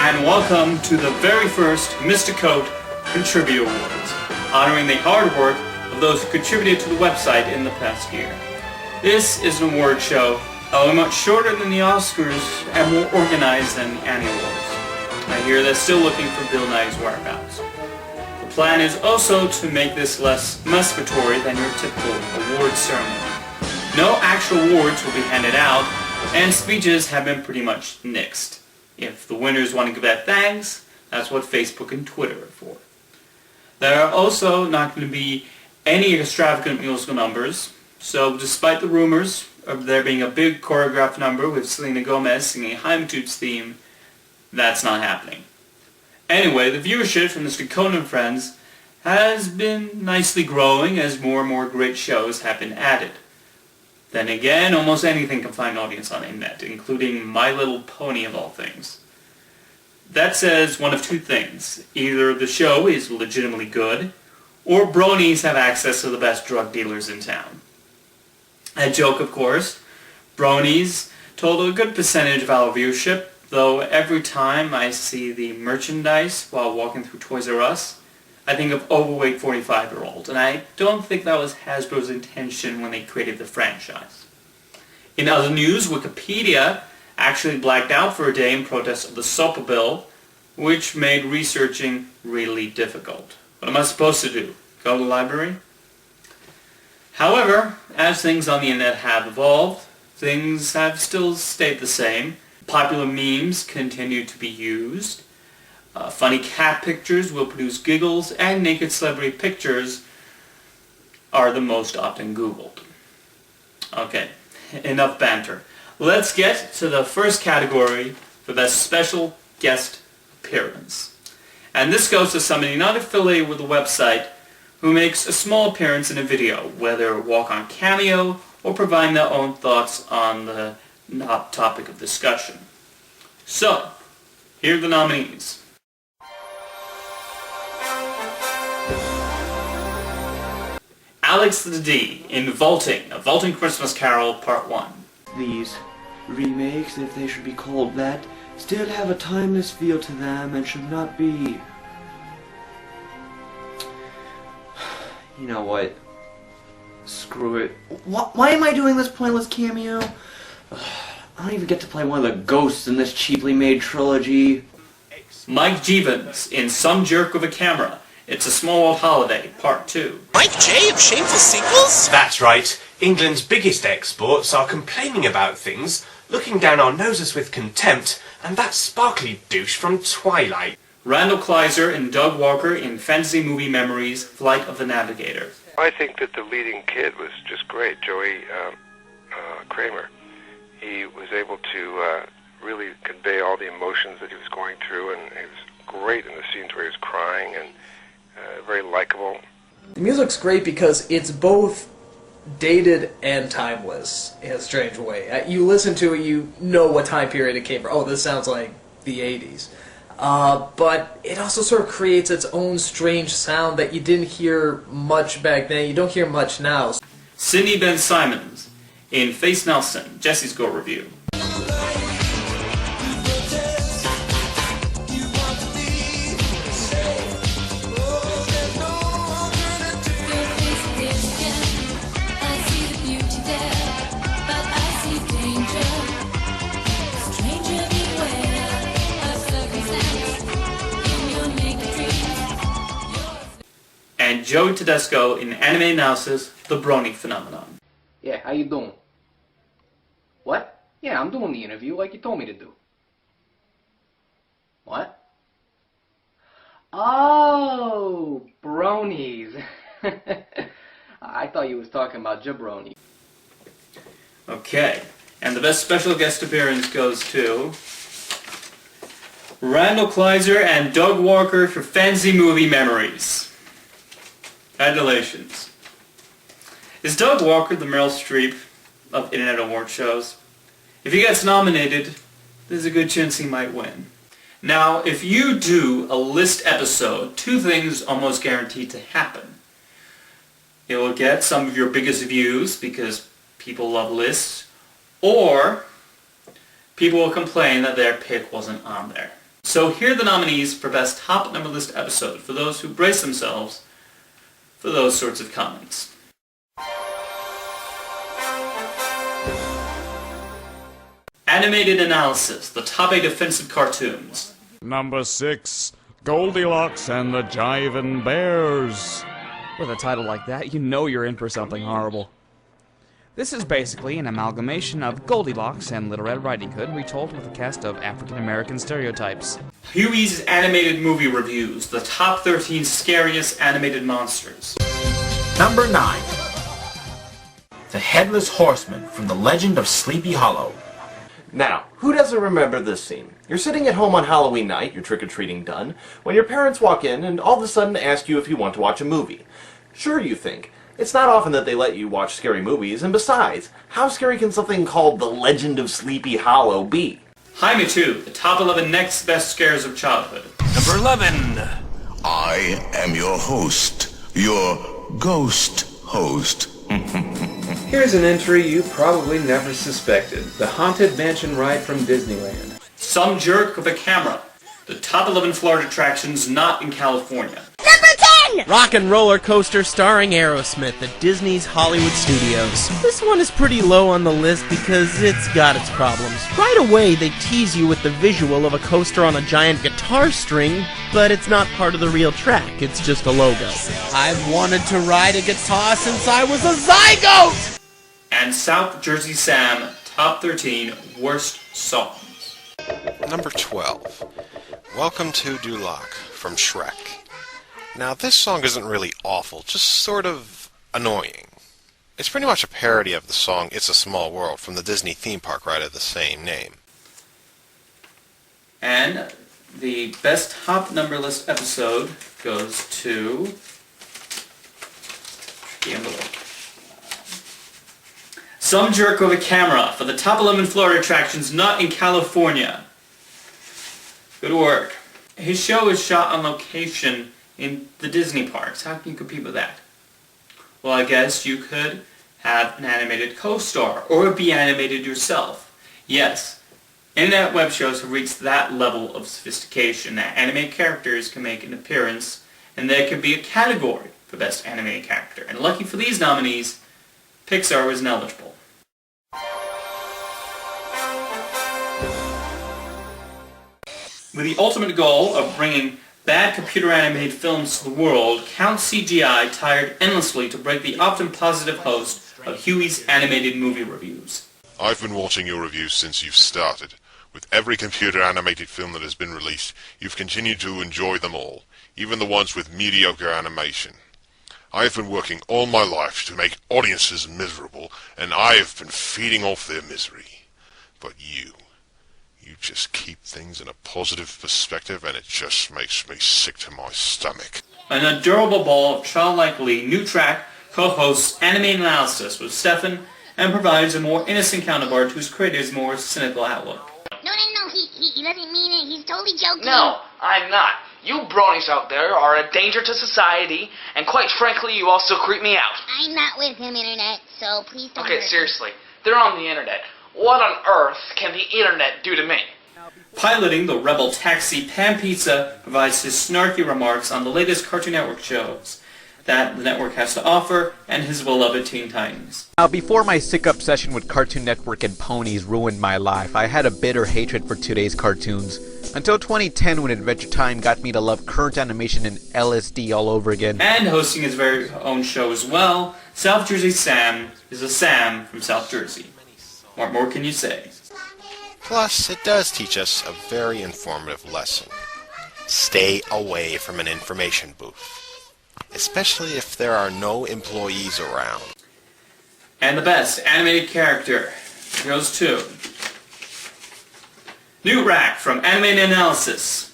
and welcome to the very first Mr. Coat Contributor Awards, honoring the hard work of those who contributed to the website in the past year. This is an award show much shorter than the Oscars and more organized than the Annie Awards. I hear they're still looking for Bill Nye's whereabouts. The plan is also to make this less masturbatory than your typical award ceremony. No actual awards will be handed out, and speeches have been pretty much nixed. If the winners want to give their thanks, that's what Facebook and Twitter are for. There are also not going to be any extravagant musical numbers, so despite the rumors of there being a big choreographed number with Selena Gomez singing Heimtoots theme, that's not happening. Anyway, the viewership from Mr. Coat and Friends has been nicely growing as more and more great shows have been added. Then again, almost anything can find an audience on the internet, including My Little Pony of all things. That says one of two things. Either the show is legitimately good, or bronies have access to the best drug dealers in town. A joke, of course. Bronies total a good percentage of our viewership, though every time I see the merchandise while walking through Toys R Us, I think of overweight 45-year-olds, and I don't think that was Hasbro's intention when they created the franchise. In other news, Wikipedia actually blacked out for a day in protest of the SOPA bill, which made researching really difficult. What am I supposed to do? Go to the library? However, as things on the internet have evolved, things have still stayed the same. Popular memes continue to be used. Funny cat pictures will produce giggles, and naked celebrity pictures are the most often Googled. Okay, enough banter. Let's get to the first category for Best Special Guest Appearance. And this goes to somebody not affiliated with the website who makes a small appearance in a video, whether a walk-on cameo or providing their own thoughts on the topic of discussion. So, here are the nominees. Alex the D in Vaulting, A Vaulting Christmas Carol Part 1. These remakes, if they should be called that, still have a timeless feel to them and should not be... You know what? Screw it. Why am I doing this pointless cameo? I don't even get to play one of the ghosts in this cheaply made trilogy. Mike Jevons in Some Jerk with a Camera, It's a Small World Holiday, Part 2. Mike J of Shameful Sequels? That's right. England's biggest exports are complaining about things, looking down our noses with contempt, and that sparkly douche from Twilight. Randall Kleiser and Doug Walker in Fantasy Movie Memories, Flight of the Navigator. I think that the leading kid was just great, Joey Kramer. He was able to really convey all the emotions that he was going through, and he was great in the scenes where he was crying, and very likable. The music's great because it's both dated and timeless in a strange way. You listen to it, you know what time period it came from. Oh, this sounds like the 80s. But it also sort of creates its own strange sound that you didn't hear much back then, you don't hear much now. Sidney Ben Simons in Face Nelson, Jesse's Go Review. And Joey Tedesco in Anime Analysis, The Brony Phenomenon. Yeah, how you doing? What? Yeah, I'm doing the interview like you told me to do. What? Oh, bronies. I thought you was talking about jabroni. Okay, and the best special guest appearance goes to Randall Kleiser and Doug Walker for Fantasy Movie Memories. Congratulations. Is Doug Walker the Meryl Streep of Internet Award shows? If he gets nominated, there's a good chance he might win. Now, if you do a list episode, two things almost guaranteed to happen. It will get some of your biggest views because people love lists, or people will complain that their pick wasn't on there. So here are the nominees for Best Top Number List Episode for those who brace themselves for those sorts of comments. Animated Analysis, the top 8 offensive cartoons. Number 6, Goldilocks and the Jivin' Bears. With a title like that, you know you're in for something horrible. This is basically an amalgamation of Goldilocks and Little Red Riding Hood retold with a cast of African-American stereotypes. Huey's Animated Movie Reviews, the top 13 scariest animated monsters. Number 9. The Headless Horseman from The Legend of Sleepy Hollow. Now, who doesn't remember this scene? You're sitting at home on Halloween night, your trick-or-treating done, when your parents walk in and all of a sudden ask you if you want to watch a movie. Sure, you think. It's not often that they let you watch scary movies, and besides, how scary can something called The Legend of Sleepy Hollow be? Jaime 2, the top 11 next best scares of childhood. Number 11. I am your host, your ghost host. Here's an entry you probably never suspected. The Haunted Mansion ride from Disneyland. Some Jerk with a Camera, the top 11 Florida attractions not in California. Number 10! Rock and Roller Coaster starring Aerosmith at Disney's Hollywood Studios. This one is pretty low on the list because it's got its problems. Right away, they tease you with the visual of a coaster on a giant guitar string, but it's not part of the real track, it's just a logo. I've wanted to ride a guitar since I was a zygote! And South Jersey Sam, top 13 worst songs. Number 12. Welcome to Duloc from Shrek. Now, this song isn't really awful, just sort of annoying. It's pretty much a parody of the song It's a Small World from the Disney theme park ride of the same name. And the best top number list episode goes to the envelope. Some Jerk with a Camera for the top 11 Florida attractions not in California. Good work. His show is shot on location in the Disney parks. How can you compete with that? Well, I guess you could have an animated co-star or be animated yourself. Yes, internet web shows have reached that level of sophistication that animated characters can make an appearance and there could be a category for Best Animated Character. And lucky for these nominees, Pixar was ineligible. With the ultimate goal of bringing bad computer-animated films to the world, Count CGI tired endlessly to break the often positive host of Huey's Animated Movie Reviews. I've been watching your reviews since you've started. With every computer-animated film that has been released, you've continued to enjoy them all, even the ones with mediocre animation. I have been working all my life to make audiences miserable, and I have been feeding off their misery. But you just keep things in a positive perspective, and it just makes me sick to my stomach. An adorable ball of childlike glee, New Track co-hosts Animated Analysis with Stefan and provides a more innocent counterpart whose creator's more cynical outlook. No, he doesn't mean it. He's totally joking. No, I'm not. You bronies out there are a danger to society, and quite frankly, you also creep me out. I'm not with him, Internet, so please don't Okay, hurt seriously. They're on the Internet. What on earth can the Internet do to me? Piloting the rebel taxi, Pan Pizza provides his snarky remarks on the latest Cartoon Network shows that the network has to offer and his beloved Teen Titans. Now, before my sick obsession with Cartoon Network and ponies ruined my life, I had a bitter hatred for today's cartoons. Until 2010, when Adventure Time got me to love current animation and LSD all over again. And hosting his very own show as well, South Jersey Sam is a Sam from South Jersey. What more can you say? Plus, it does teach us a very informative lesson. Stay away from an information booth, especially if there are no employees around. And the best animated character goes to Newt Rack from Animated Analysis.